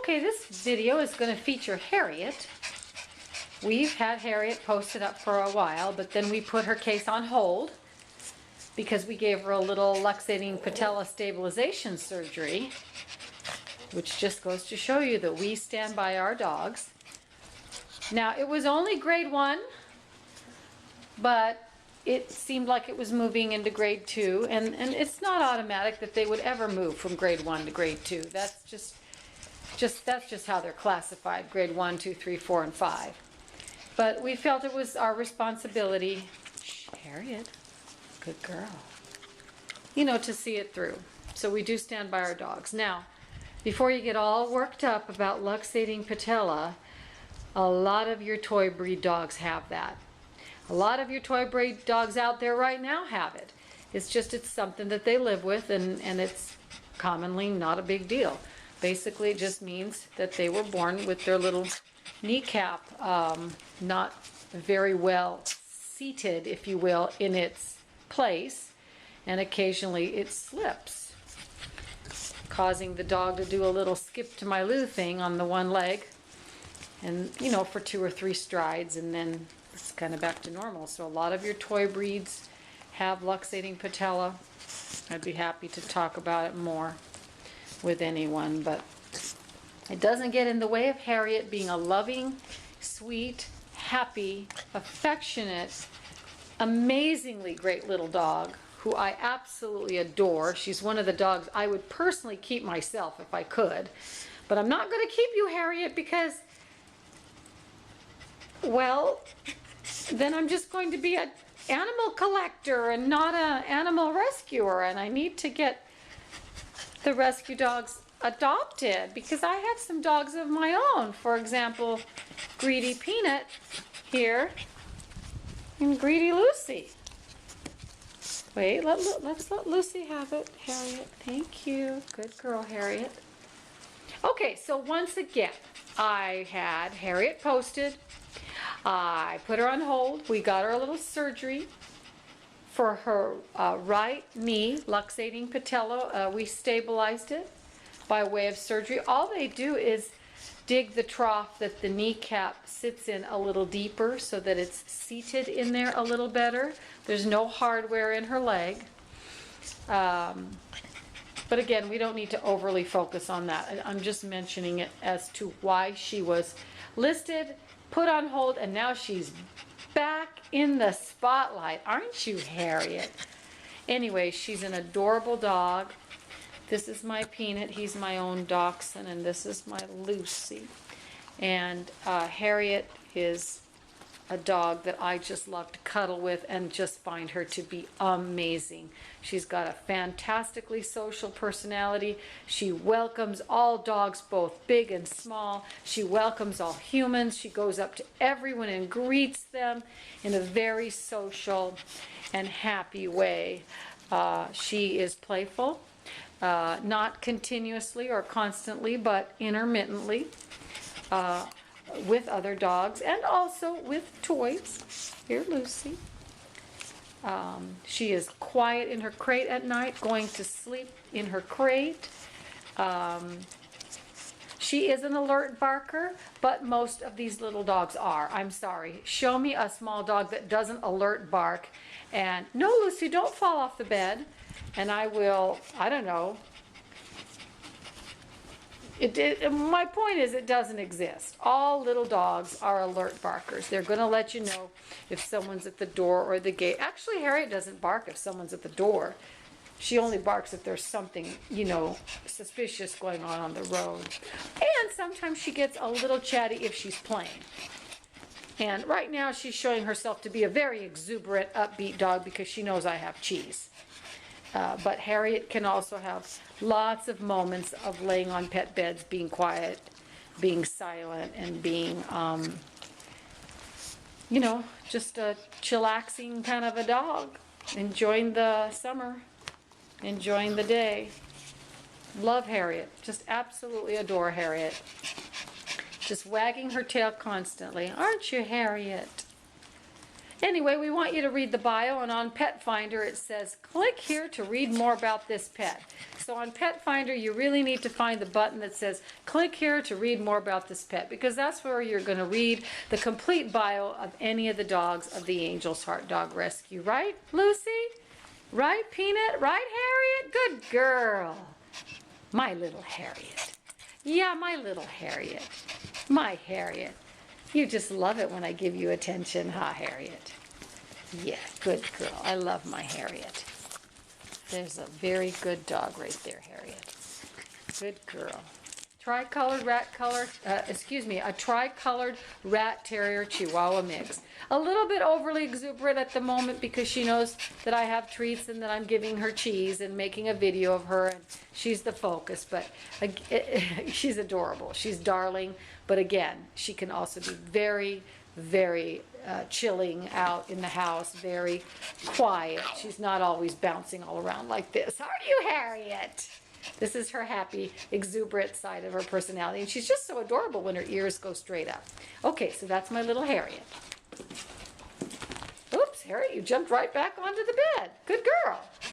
Okay, this video is going to feature Harriet. We've had Harriet posted up for a while, but then we put her case on hold because we gave her a little luxating patella stabilization surgery, which just goes to show you that we stand by our dogs. Now, it was only grade 1, but it seemed like it was moving into grade 2, and it's not automatic that they would ever move from grade 1 to grade 2. That's just how they're classified, grade 1, 2, 3, 4, and 5. But we felt it was our responsibility, Harriet, good girl, to see it through. So we do stand by our dogs. Now, before you get all worked up about luxating patella, a lot of your toy breed dogs have that. A lot of your toy breed dogs out there right now have it. It's something that they live with, and it's commonly not a big deal. Basically, it just means that they were born with their little kneecap not very well seated, if you will, in its place, and occasionally it slips, causing the dog to do a little skip to my loo thing on the one leg, and for 2 or 3 strides, and then it's kind of back to normal. So a lot of your toy breeds have luxating patella. I'd be happy to talk about it more with anyone, but it doesn't get in the way of Harriet being a loving, sweet, happy, affectionate, amazingly great little dog who I absolutely adore. She's one of the dogs I would personally keep myself if I could, but I'm not going to keep you, Harriet, because, well, then I'm just going to be an animal collector and not an animal rescuer, and I need to get the rescue dogs adopted because I have some dogs of my own. For example, Greedy Peanut here and Greedy Lucy. Wait, let's let Lucy have it, Harriet. Thank you. Good girl, Harriet. Okay, so once again, I had Harriet posted. I put her on hold. We got her a little surgery for her right knee, luxating patella. We stabilized it by way of surgery. All they do is dig the trough that the kneecap sits in a little deeper so that it's seated in there a little better. There's no hardware in her leg. But again, we don't need to overly focus on that. I'm just mentioning it as to why she was listed, put on hold, and now she's back in the spotlight. Aren't you, Harriet? Anyway, she's an adorable dog. This is my Peanut. He's my own dachshund, and this is my Lucy. And Harriet is a dog that I just love to cuddle with and just find her to be amazing. She's got a fantastically social personality. She welcomes all dogs, both big and small. She welcomes all humans. She goes up to everyone and greets them in a very social and happy way. She is playful, not continuously or constantly, but intermittently. With other dogs and also with toys. Here, Lucy. She is quiet in her crate at night, going to sleep in her crate. She is an alert barker, but most of these little dogs are. I'm sorry. Show me a small dog that doesn't alert bark. And no, Lucy, don't fall off the bed. And I will, I don't know. My point is it doesn't exist. All little dogs are alert barkers. They're going to let you know if someone's at the door or the gate. Actually, Harriet doesn't bark if someone's at the door. She only barks if there's something, suspicious going on the road. And sometimes she gets a little chatty if she's playing. And right now she's showing herself to be a very exuberant, upbeat dog because she knows I have cheese. But Harriet can also have lots of moments of laying on pet beds, being quiet, being silent, and being, just a chillaxing kind of a dog, enjoying the summer, enjoying the day. Love Harriet. Just absolutely adore Harriet. Just wagging her tail constantly. Aren't you, Harriet? Anyway, we want you to read the bio, and on Pet Finder it says, click here to read more about this pet. So on Pet Finder, you really need to find the button that says, click here to read more about this pet, because that's where you're going to read the complete bio of any of the dogs of the Angel's Heart Dog Rescue. Right, Lucy? Right, Peanut? Right, Harriet? Good girl. My little Harriet. Yeah, my little Harriet. My Harriet. You just love it when I give you attention, huh, Harriet? Yeah, good girl. I love my Harriet. There's a very good dog right there, Harriet. Good girl. Tricolored a tricolored rat terrier Chihuahua mix. A little bit overly exuberant at the moment because she knows that I have treats and that I'm giving her cheese and making a video of her, and she's the focus, but she's adorable. She's darling, but again, she can also be very, very chilling out in the house, very quiet. She's not always bouncing all around like this. Aren't you, Harriet? This is her happy, exuberant side of her personality, and she's just so adorable when her ears go straight up. Okay, so that's my little Harriet. Oops, Harriet, you jumped right back onto the bed. Good girl.